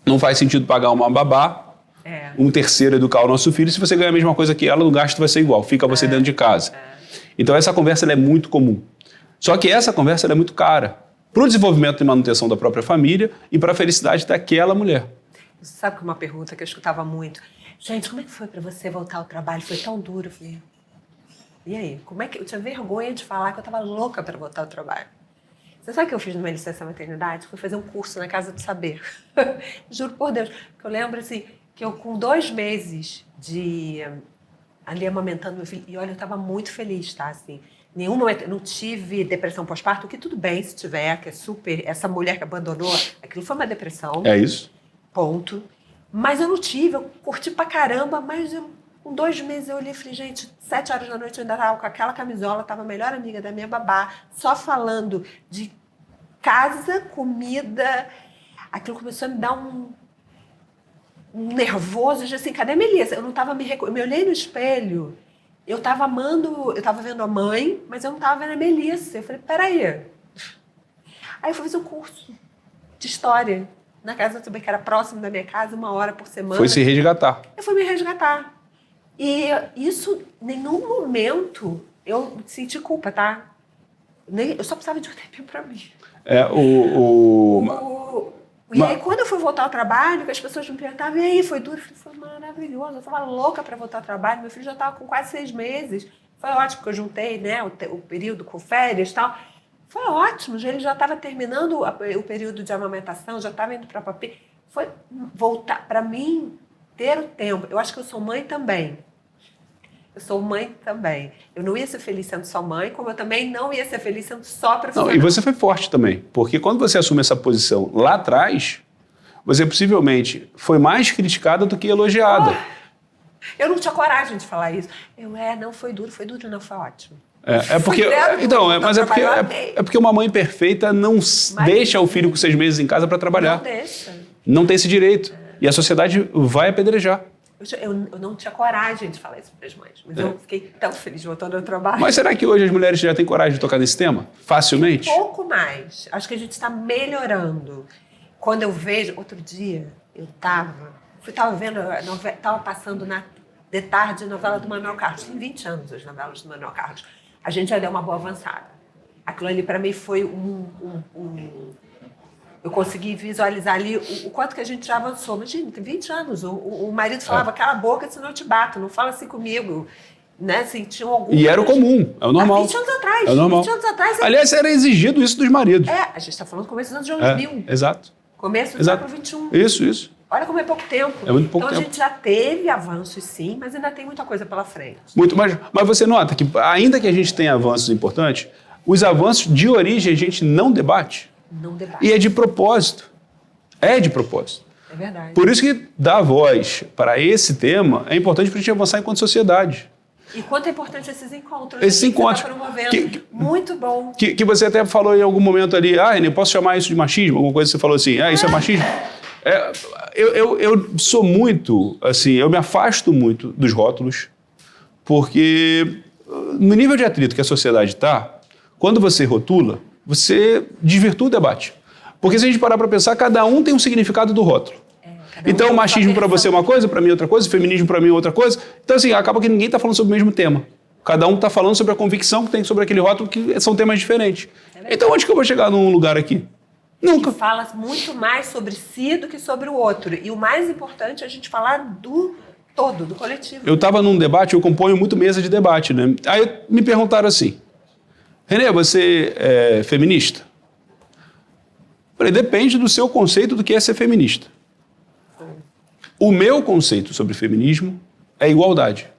Speaker 1: não faz sentido pagar uma babá, um terceiro educar o nosso filho, se você ganhar a mesma coisa que ela, o gasto vai ser igual, fica você dentro de casa. Então essa conversa ela é muito comum. Só que essa conversa ela é muito cara para o desenvolvimento e manutenção da própria família e para a felicidade daquela mulher.
Speaker 2: Você sabe que uma pergunta que eu escutava muito: gente, como é que foi para você voltar ao trabalho? Foi tão duro? Eu falei, e aí? Como é que eu tinha vergonha de falar que eu estava louca para voltar ao trabalho? Você sabe o que eu fiz numa licença maternidade? Fui fazer um curso na Casa do Saber. Juro por Deus. Porque eu lembro assim, que eu com 2 meses ali amamentando meu filho, e olha, eu estava muito feliz, tá? Assim, em nenhum momento, não tive depressão pós-parto, que tudo bem se tiver, que é super... Essa mulher que abandonou, aquilo foi uma depressão.
Speaker 1: É isso.
Speaker 2: Ponto. Mas eu não tive, eu curti pra caramba, mas com 2 meses eu olhei e falei, gente, 7 horas da noite eu ainda estava com aquela camisola, estava a melhor amiga da minha babá, só falando de casa, comida. Aquilo começou a me dar um nervoso, de assim, cadê a Melissa? Eu não estava eu me olhei no espelho, eu estava eu estava vendo a mãe, mas eu não estava vendo a Melissa. Eu falei, peraí. Aí eu fui fazer um curso de história na Casa do Saber, que era próximo da minha casa, 1 hora por semana.
Speaker 1: Foi se resgatar.
Speaker 2: Eu fui me resgatar. E isso, em nenhum momento, eu senti culpa, tá? Eu só precisava de um tempinho pra mim. E aí, quando eu fui voltar ao trabalho, que as pessoas me perguntavam, e aí, foi duro? Eu falei, foi maravilhoso. Eu estava louca para voltar ao trabalho. Meu filho já estava com quase 6 meses. Foi ótimo que eu juntei, né, o período com férias e tal. Foi ótimo. Ele já estava terminando o período de amamentação, já estava indo para papi. Foi voltar, para mim, ter o tempo. Eu acho que eu sou mãe também. Eu sou mãe também. Eu não ia ser feliz sendo só mãe, como eu também não ia ser feliz sendo só profissional.
Speaker 1: Não, e você foi forte também, porque quando você assume essa posição lá atrás, você possivelmente foi mais criticada do que elogiada.
Speaker 2: Eu não tinha coragem de falar isso. Não foi duro, não, foi ótimo.
Speaker 1: Porque, é porque uma mãe perfeita não deixa o filho com 6 meses em casa para trabalhar.
Speaker 2: Não deixa.
Speaker 1: Não tem esse direito. E a sociedade vai apedrejar.
Speaker 2: Eu não tinha coragem de falar isso para as mães, mas eu fiquei tão feliz voltando ao trabalho.
Speaker 1: Mas será que hoje as mulheres já têm coragem de tocar nesse tema? Facilmente?
Speaker 2: Um pouco mais. Acho que a gente está melhorando. Quando eu vejo... Outro dia, eu estava vendo, estava passando de tarde a novela do Manuel Carlos. Tem 20 anos as novelas do Manuel Carlos. A gente já deu uma boa avançada. Aquilo ali, para mim, foi eu consegui visualizar ali o quanto que a gente já avançou. Imagina, tem 20 anos. O marido falava, cala a boca, senão eu te bato. Não fala assim comigo. Né? Assim, tinham algumas...
Speaker 1: E era o comum, é o normal.
Speaker 2: Há 20 anos atrás.
Speaker 1: É o normal.
Speaker 2: 20 anos atrás...
Speaker 1: Aliás, era exigido isso dos maridos.
Speaker 2: A gente está falando do começo dos anos 2000.
Speaker 1: Exato.
Speaker 2: Começo do século XXI.
Speaker 1: Isso.
Speaker 2: Olha como é pouco tempo.
Speaker 1: É muito pouco tempo.
Speaker 2: A gente já teve avanços, sim, mas ainda tem muita coisa pela frente.
Speaker 1: Mas você nota que, ainda que a gente tenha avanços importantes, os avanços de origem a gente não debate.
Speaker 2: Não debate.
Speaker 1: E é de propósito. É de propósito.
Speaker 2: É verdade.
Speaker 1: Por isso que dar voz para esse tema é importante para a gente avançar enquanto sociedade.
Speaker 2: E quanto é importante esses encontros.
Speaker 1: Esses encontros.
Speaker 2: Que você está promovendo. Muito bom.
Speaker 1: Que você até falou em algum momento ali, René, posso chamar isso de machismo? Alguma coisa que você falou assim, isso é machismo? Eu sou muito, assim, eu me afasto muito dos rótulos, porque no nível de atrito que a sociedade está, quando você rotula, você desvirtua o debate. Porque se a gente parar para pensar, cada um tem um significado do rótulo. Então, o machismo para você é uma coisa, para mim é outra coisa, o feminismo para mim é outra coisa. Então, assim, acaba que ninguém está falando sobre o mesmo tema. Cada um está falando sobre a convicção que tem sobre aquele rótulo, que são temas diferentes. Então, onde que eu vou chegar num lugar aqui? Nunca.
Speaker 2: Que fala muito mais sobre si do que sobre o outro. E o mais importante é a gente falar do todo, do coletivo.
Speaker 1: Eu estava num debate, eu componho muito mesa de debate, né? Aí me perguntaram assim, René, você é feminista? Eu falei, depende do seu conceito do que é ser feminista. O meu conceito sobre feminismo é igualdade.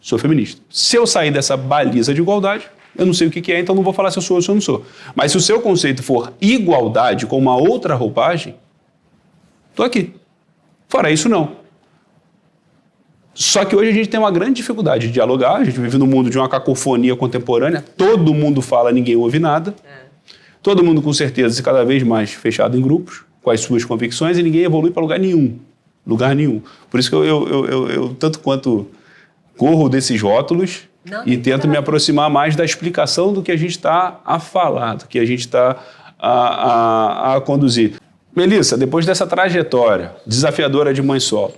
Speaker 1: Sou feminista. Se eu sair dessa baliza de igualdade, eu não sei o que é, então não vou falar se eu sou ou se eu não sou. Mas se o seu conceito for igualdade com uma outra roupagem, estou aqui. Fora isso, não. Só que hoje a gente tem uma grande dificuldade de dialogar, a gente vive num mundo de uma cacofonia contemporânea, todo mundo fala, ninguém ouve nada, todo mundo com certeza e cada vez mais fechado em grupos, com as suas convicções, e ninguém evolui para lugar nenhum. Lugar nenhum. Por isso que eu tanto quanto corro desses rótulos e tento me aproximar mais da explicação do que a gente está a falar, do que a gente está a conduzir. Melissa, depois dessa trajetória desafiadora de mãe solo,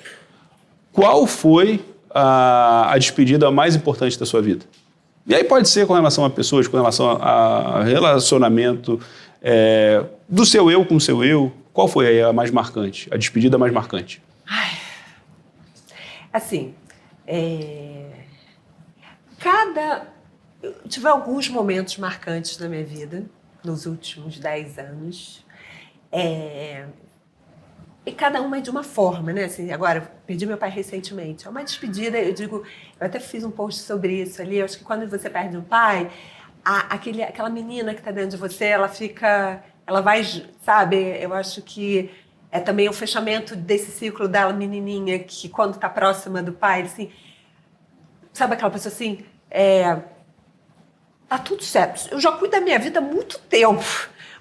Speaker 1: qual foi a despedida mais importante da sua vida? E aí pode ser com relação a pessoas, com relação a relacionamento, do seu eu com o seu eu. Qual foi aí a mais marcante, a despedida mais marcante?
Speaker 2: Assim, eu tive alguns momentos marcantes na minha vida, nos últimos 10 anos, e cada uma é de uma forma, né? Assim, agora, perdi meu pai recentemente. É uma despedida, eu até fiz um post sobre isso ali, eu acho que quando você perde um pai, aquela menina que está dentro de você, ela vai, sabe, eu acho que é também o fechamento desse ciclo dela, menininha, que quando está próxima do pai, assim, sabe aquela pessoa assim, tá tudo certo, eu já cuido da minha vida há muito tempo,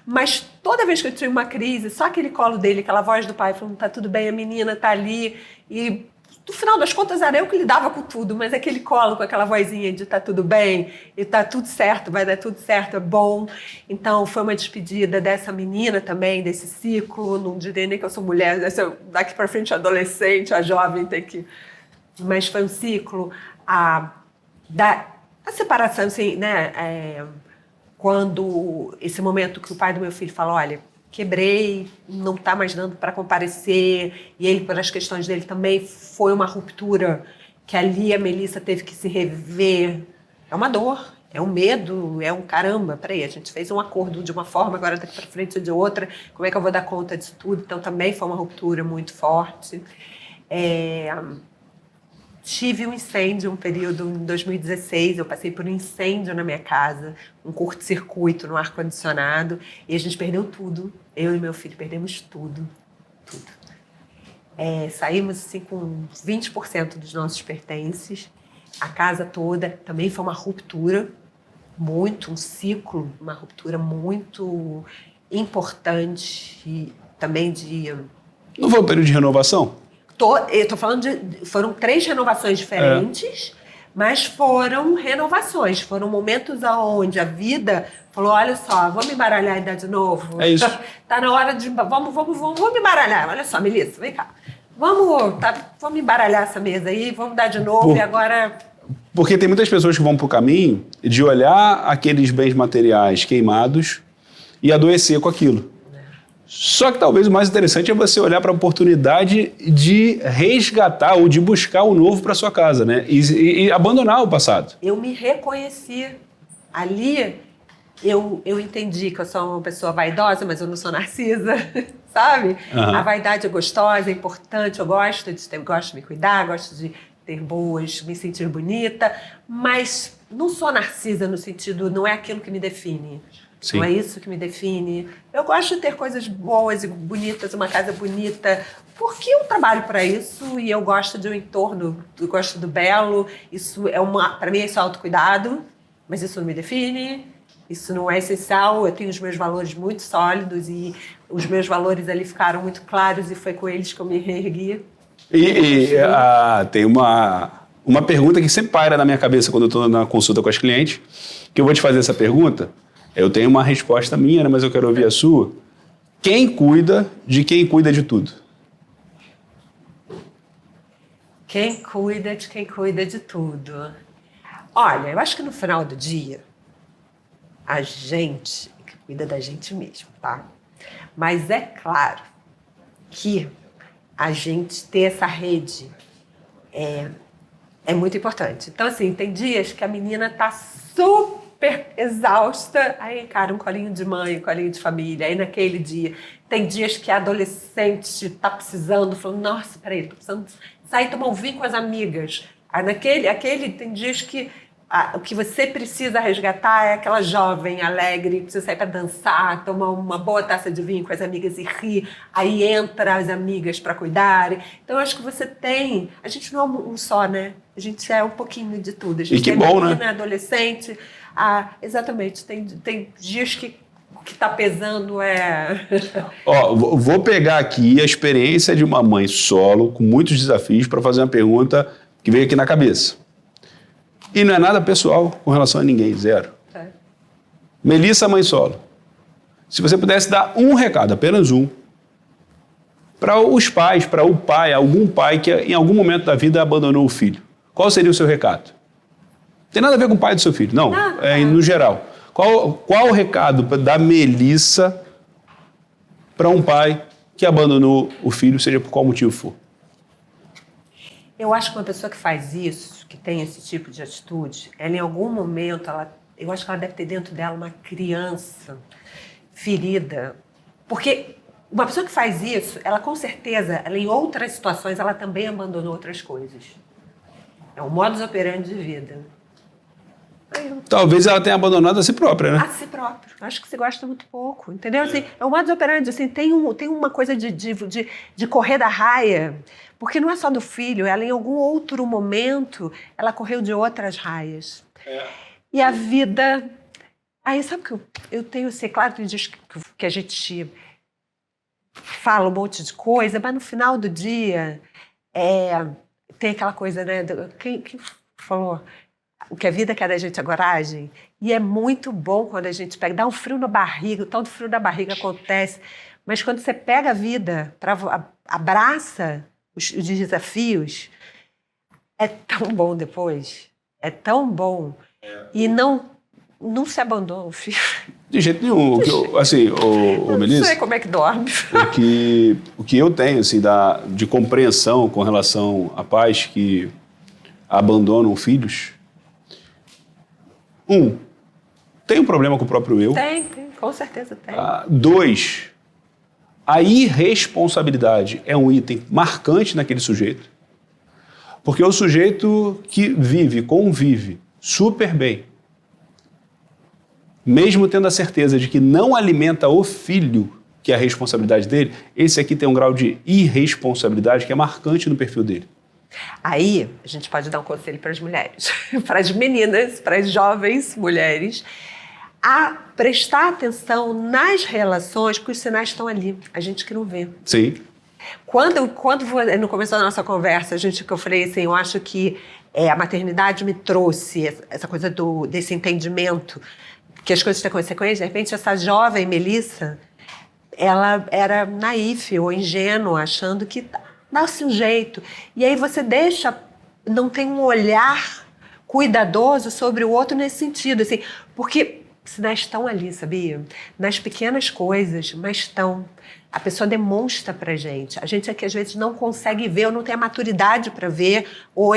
Speaker 2: mas toda vez que eu tive uma crise, só aquele colo dele, aquela voz do pai falando, tá tudo bem, a menina tá ali, e no final das contas era eu que lidava com tudo, mas aquele colo com aquela vozinha de tá tudo bem, e tá tudo certo, vai dar tudo certo, é bom. Então foi uma despedida dessa menina também, desse ciclo, não diria nem que eu sou mulher, daqui pra frente adolescente, a jovem tem que... Mas foi um ciclo, a separação, assim, né, quando esse momento que o pai do meu filho fala, olha, quebrei, não está mais dando para comparecer, e ele, por as questões dele, também foi uma ruptura que ali a Melissa teve que se rever. É uma dor, é um medo, é um caramba, peraí, a gente fez um acordo de uma forma, agora daqui para frente de outra, como é que eu vou dar conta disso tudo? Então também foi uma ruptura muito forte. tive um incêndio, um período em 2016, eu passei por um incêndio na minha casa, um curto-circuito no ar-condicionado, e a gente perdeu tudo. Eu e meu filho perdemos tudo. Saímos assim, com 20% dos nossos pertences, a casa toda. Também foi uma ruptura, um ciclo, uma ruptura muito importante, e também de...
Speaker 1: Não foi um período de renovação?
Speaker 2: Eu tô falando foram 3 renovações diferentes, mas foram renovações. Foram momentos onde a vida falou, olha só, vamos embaralhar e dar de novo.
Speaker 1: É isso.
Speaker 2: Tá na hora de... Vamos embaralhar. Olha só, Melissa, vem cá. Vamos embaralhar essa mesa aí, vamos dar de novo e agora...
Speaker 1: Porque tem muitas pessoas que vão pro caminho de olhar aqueles bens materiais queimados e adoecer com aquilo. Só que talvez o mais interessante é você olhar para a oportunidade de resgatar ou de buscar o novo para sua casa, né? E abandonar o passado.
Speaker 2: Eu me reconheci. Ali, eu entendi que eu sou uma pessoa vaidosa, mas eu não sou narcisa, sabe?
Speaker 1: Uhum.
Speaker 2: A vaidade é gostosa, é importante, eu gosto de me cuidar, gosto de ter me sentir bonita, mas não sou narcisa no sentido, não é aquilo que me define.
Speaker 1: Sim.
Speaker 2: Não é isso que me define. Eu gosto de ter coisas boas e bonitas, uma casa bonita, porque eu trabalho para isso e eu gosto de um entorno, eu gosto do belo. Isso para mim isso é autocuidado, mas isso não me define, isso não é essencial. Eu tenho os meus valores muito sólidos e os meus valores ali ficaram muito claros e foi com eles que eu me reergui.
Speaker 1: Tem uma pergunta que sempre paira na minha cabeça quando eu estou na consulta com as clientes, que eu vou te fazer essa pergunta. Eu tenho uma resposta minha, né, mas eu quero ouvir a sua. Quem cuida de tudo?
Speaker 2: Quem cuida de quem cuida de tudo? Olha, eu acho que no final do dia, a gente cuida da gente mesmo, tá? Mas é claro que a gente ter essa rede é muito importante. Então, assim, tem dias que a menina tá super exausta, aí encara um colinho de mãe, um colinho de família, aí naquele dia. Tem dias que a adolescente tá precisando, falando, nossa, peraí, tô precisando sair tomar um vinho com as amigas. Aí tem dias que o que você precisa resgatar é aquela jovem alegre, que precisa sair para dançar, tomar uma boa taça de vinho com as amigas e rir, aí entra as amigas para cuidarem. Então, eu acho que você tem... A gente não é um só, né? A gente é um pouquinho de tudo. A gente
Speaker 1: e que
Speaker 2: é
Speaker 1: bom,
Speaker 2: menina,
Speaker 1: né?
Speaker 2: Adolescente. Exatamente. Tem dias que o que está pesando
Speaker 1: Vou pegar aqui a experiência de uma mãe solo, com muitos desafios, para fazer uma pergunta que veio aqui na cabeça. E não é nada pessoal com relação a ninguém, zero. Melissa, mãe solo. Se você pudesse dar um recado, apenas um, para os pais, para o pai, algum pai que em algum momento da vida abandonou o filho, qual seria o seu recado? Não tem nada a ver com o pai do seu filho, não. No geral. Qual o recado da Melissa para um pai que abandonou o filho, seja por qual motivo for?
Speaker 2: Eu acho que uma pessoa que faz isso, que tem esse tipo de atitude, ela em algum momento, eu acho que ela deve ter dentro dela uma criança ferida. Porque uma pessoa que faz isso, ela com certeza, em outras situações, ela também abandonou outras coisas. É um modus operandi de vida.
Speaker 1: Talvez ela tenha abandonado a si própria, né?
Speaker 2: A si próprio. Acho que se gosta muito pouco, entendeu? Assim, é um modus operandi, assim, tem uma coisa de correr da raia, porque não é só do filho, ela em algum outro momento, ela correu de outras raias. E a vida... Aí sabe que eu tenho, assim, claro que diz que a gente fala um monte de coisa, mas no final do dia tem aquela coisa, né? Quem falou... O que a vida quer da gente é coragem. E é muito bom quando a gente pega. Dá um frio na barriga, o tal do frio da barriga acontece. Mas quando você pega a vida, abraça os desafios, é tão bom depois. É tão bom. E não se abandona, filho.
Speaker 1: De jeito nenhum. Melissa,
Speaker 2: não sei como é que dorme.
Speaker 1: O que eu tenho assim, de compreensão com relação a pais que abandonam filhos... tem um problema com o próprio eu.
Speaker 2: Tem, com certeza tem.
Speaker 1: 2, a irresponsabilidade é um item marcante naquele sujeito. Porque o sujeito que convive super bem, mesmo tendo a certeza de que não alimenta o filho, que é a responsabilidade dele, esse aqui tem um grau de irresponsabilidade que é marcante no perfil dele.
Speaker 2: Aí, a gente pode dar um conselho para as mulheres, para as meninas, para as jovens mulheres, a prestar atenção nas relações, porque os sinais estão ali, a gente que não vê.
Speaker 1: Sim.
Speaker 2: Quando no começo da nossa conversa, que eu falei assim, eu acho que a maternidade me trouxe essa coisa desse entendimento, que as coisas têm consequências, de repente essa jovem Melissa, ela era naífe ou ingênua, achando que dá-se um jeito. E aí você não tem um olhar cuidadoso sobre o outro nesse sentido, assim, porque sinais estão ali, sabia? Nas pequenas coisas, mas estão. A pessoa demonstra pra gente. A gente é que às vezes não consegue ver, ou não tem a maturidade para ver, ou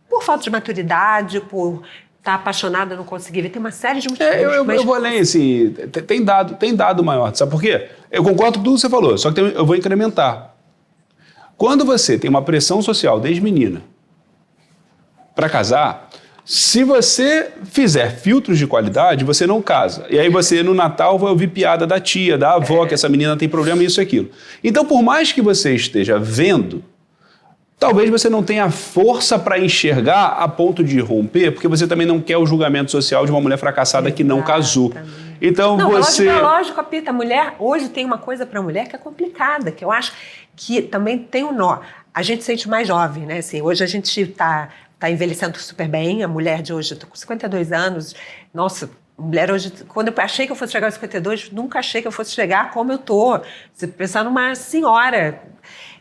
Speaker 2: por falta de maturidade, por estar apaixonada, não conseguir ver. Tem uma série de motivos.
Speaker 1: Eu vou além, assim, tem dado maior. Sabe por quê? Eu concordo com tudo que você falou, só que eu vou incrementar. Quando você tem uma pressão social desde menina para casar, se você fizer filtros de qualidade, você não casa. E aí você, no Natal, vai ouvir piada da tia, da avó, que essa menina tem problema, isso e aquilo. Então, por mais que você esteja vendo, talvez você não tenha força para enxergar a ponto de romper, porque você também não quer o julgamento social de uma mulher fracassada que não casou. Então,
Speaker 2: lógico, Pita, a mulher, hoje tem uma coisa para a mulher que é complicada, que eu acho que também tem um nó. A gente se sente mais jovem, né? Assim, hoje a gente está envelhecendo super bem, a mulher de hoje, eu tô com 52 anos, nossa, mulher hoje, quando eu achei que eu fosse chegar aos 52, nunca achei que eu fosse chegar como eu tô, você pensar numa senhora,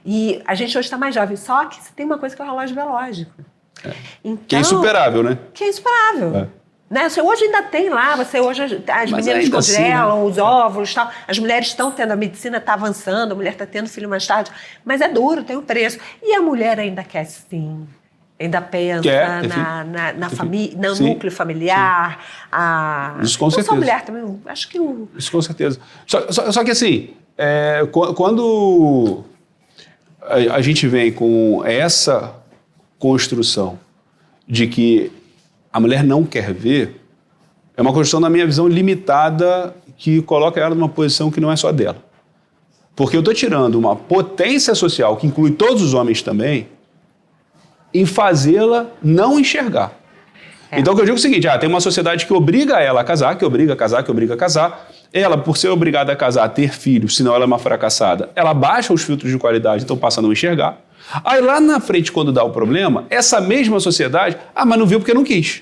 Speaker 2: e a gente hoje está mais jovem, só que tem uma coisa que é o relógio biológico. Então,
Speaker 1: que é insuperável, né?
Speaker 2: Que é insuperável. Né? Hoje ainda tem lá, as meninas congelam,
Speaker 1: assim, né?
Speaker 2: os óvulos, tal. As mulheres estão tendo, a medicina está avançando, a mulher está tendo filho mais tarde, mas é duro, tem um preço. E a mulher ainda quer sim. Ainda pensa na família, no núcleo familiar.
Speaker 1: Isso com certeza.
Speaker 2: Não só mulher também, acho que
Speaker 1: Isso com certeza. Só que assim, quando a gente vem com essa construção de que a mulher não quer ver, é uma construção, na minha visão, limitada, que coloca ela numa posição que não é só dela. Porque eu estou tirando uma potência social, que inclui todos os homens também, em fazê-la não enxergar. Então, o que eu digo é o seguinte, tem uma sociedade que obriga ela a casar, que obriga a casar, que obriga a casar. Ela, por ser obrigada a casar, a ter filhos, senão ela é uma fracassada, ela baixa os filtros de qualidade, então passa a não enxergar. Aí lá na frente, quando dá o problema, essa mesma sociedade, mas não viu porque não quis.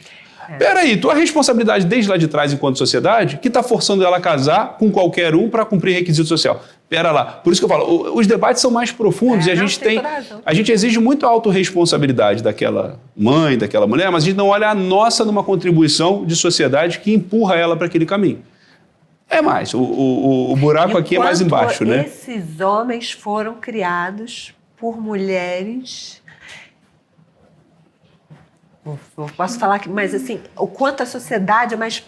Speaker 1: Peraí, tua responsabilidade desde lá de trás enquanto sociedade, que está forçando ela a casar com qualquer um para cumprir requisito social. Pera lá. Por isso que eu falo, os debates são mais profundos e a gente exige muito a autorresponsabilidade daquela mãe, daquela mulher, mas a gente não olha a nossa numa contribuição de sociedade que empurra ela para aquele caminho. É mais, o buraco aqui é mais embaixo, né?
Speaker 2: Esses homens foram criados por mulheres. Posso falar que, mas assim, o quanto a sociedade é mais.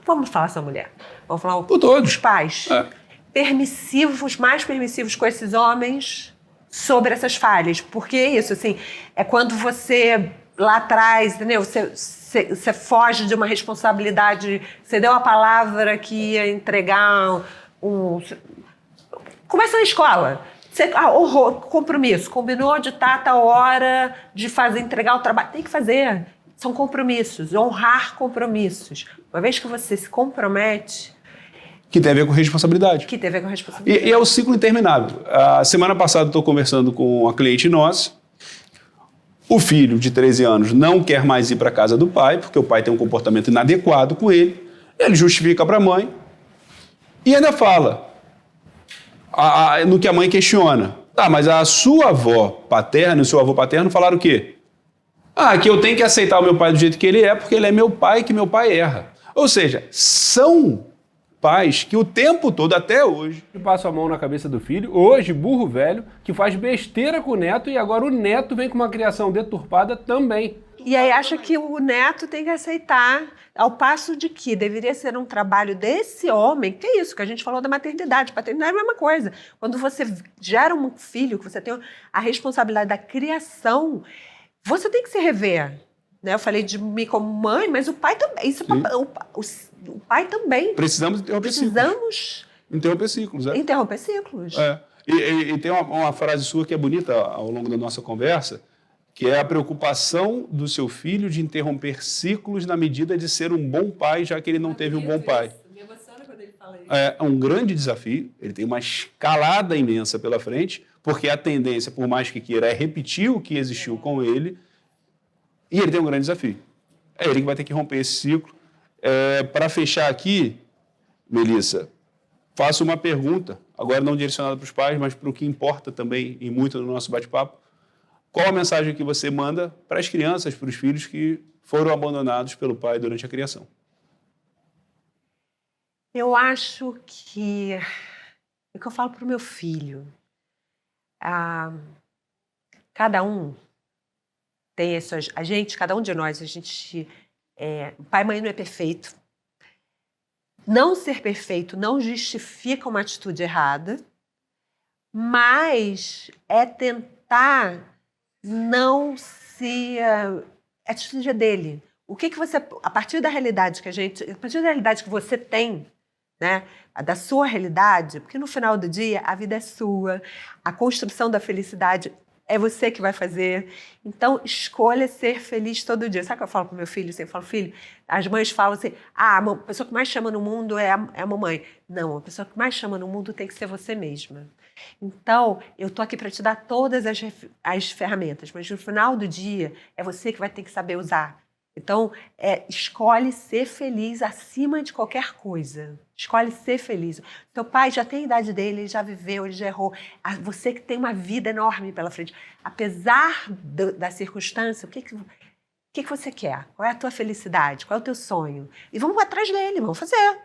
Speaker 2: Vamos falar só mulher. Vamos falar os pais. Mais permissivos com esses homens sobre essas falhas. Porque é isso, assim, é quando você lá atrás, entendeu? Você foge de uma responsabilidade, você deu uma palavra que ia entregar Começa na escola. Compromisso. Combinou de estar a tal hora de entregar o trabalho. Tem que fazer. São compromissos. Honrar compromissos. Uma vez que você se compromete...
Speaker 1: Que tem a ver com responsabilidade. E é o ciclo interminável. A semana passada eu estou conversando com uma cliente nossa. O filho de 13 anos não quer mais ir para a casa do pai, porque o pai tem um comportamento inadequado com ele. Ele justifica para a mãe e ainda fala... no que a mãe questiona. Mas a sua avó paterna e o seu avô paterno falaram o quê? Que eu tenho que aceitar o meu pai do jeito que ele é, porque ele é meu pai e que meu pai erra. Ou seja, são pais que o tempo todo, até hoje...
Speaker 3: Passa a mão na cabeça do filho, hoje burro velho, que faz besteira com o neto e agora o neto vem com uma criação deturpada também.
Speaker 2: E aí acha que o neto tem que aceitar, ao passo de que deveria ser um trabalho desse homem, que é isso que a gente falou da maternidade. Paternidade é a mesma coisa. Quando você gera um filho, que você tem a responsabilidade da criação, você tem que se rever. Né? Eu falei de mim como mãe, mas o pai também. Isso, o pai também.
Speaker 1: Precisamos interromper ciclos.
Speaker 2: Precisamos
Speaker 1: Interromper ciclos, é.
Speaker 2: interromper ciclos.
Speaker 1: É. E tem uma frase sua que é bonita ao longo da nossa conversa, que é a preocupação do seu filho de interromper ciclos na medida de ser um bom pai, já que ele não teve um bom pai.
Speaker 2: Me emociona quando ele fala isso.
Speaker 1: É um grande desafio, ele tem uma escalada imensa pela frente, porque a tendência, por mais que queira, é repetir o que existiu com ele, e ele tem um grande desafio. É ele que vai ter que romper esse ciclo. Para fechar aqui, Melissa, faço uma pergunta, agora não direcionada para os pais, mas para o que importa também e muito no nosso bate-papo. Qual a mensagem que você manda para as crianças, para os filhos que foram abandonados pelo pai durante a criação?
Speaker 2: Eu acho que... É o que eu falo para o meu filho. Cada um tem essas... cada um de nós, pai e mãe não é perfeito. Não ser perfeito não justifica uma atitude errada, mas é tentar não se... A atitude é dele. O que você... A partir da realidade que você tem, né, da sua realidade, porque no final do dia a vida é sua, a construção da felicidade é você que vai fazer. Então, escolha ser feliz todo dia. Sabe o que eu falo para o meu filho? Eu falo, filho, as mães falam assim, a pessoa que mais chama no mundo é a mamãe. Não, a pessoa que mais chama no mundo tem que ser você mesma. Então, eu estou aqui para te dar todas as ferramentas, mas no final do dia é você que vai ter que saber usar. Então, escolhe ser feliz acima de qualquer coisa. Escolhe ser feliz. Seu pai já tem a idade dele, ele já viveu, ele já errou. Você que tem uma vida enorme pela frente. Apesar da circunstância, o que você quer? Qual é a tua felicidade? Qual é o teu sonho? E vamos atrás dele, vamos fazer.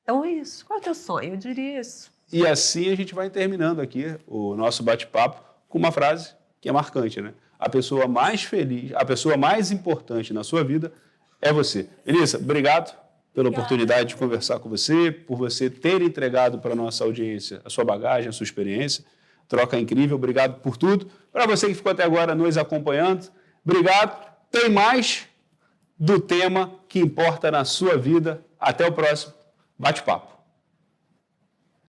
Speaker 2: Então é isso. Qual é o teu sonho? Eu diria isso.
Speaker 1: E assim a gente vai terminando aqui o nosso bate-papo com uma frase que é marcante, né? A pessoa mais feliz, a pessoa mais importante na sua vida é você. Melissa, obrigado pela oportunidade de conversar com você, por você ter entregado para a nossa audiência a sua bagagem, a sua experiência. Troca incrível, obrigado por tudo. Para você que ficou até agora nos acompanhando, obrigado. Tem mais do tema que importa na sua vida. Até o próximo bate-papo.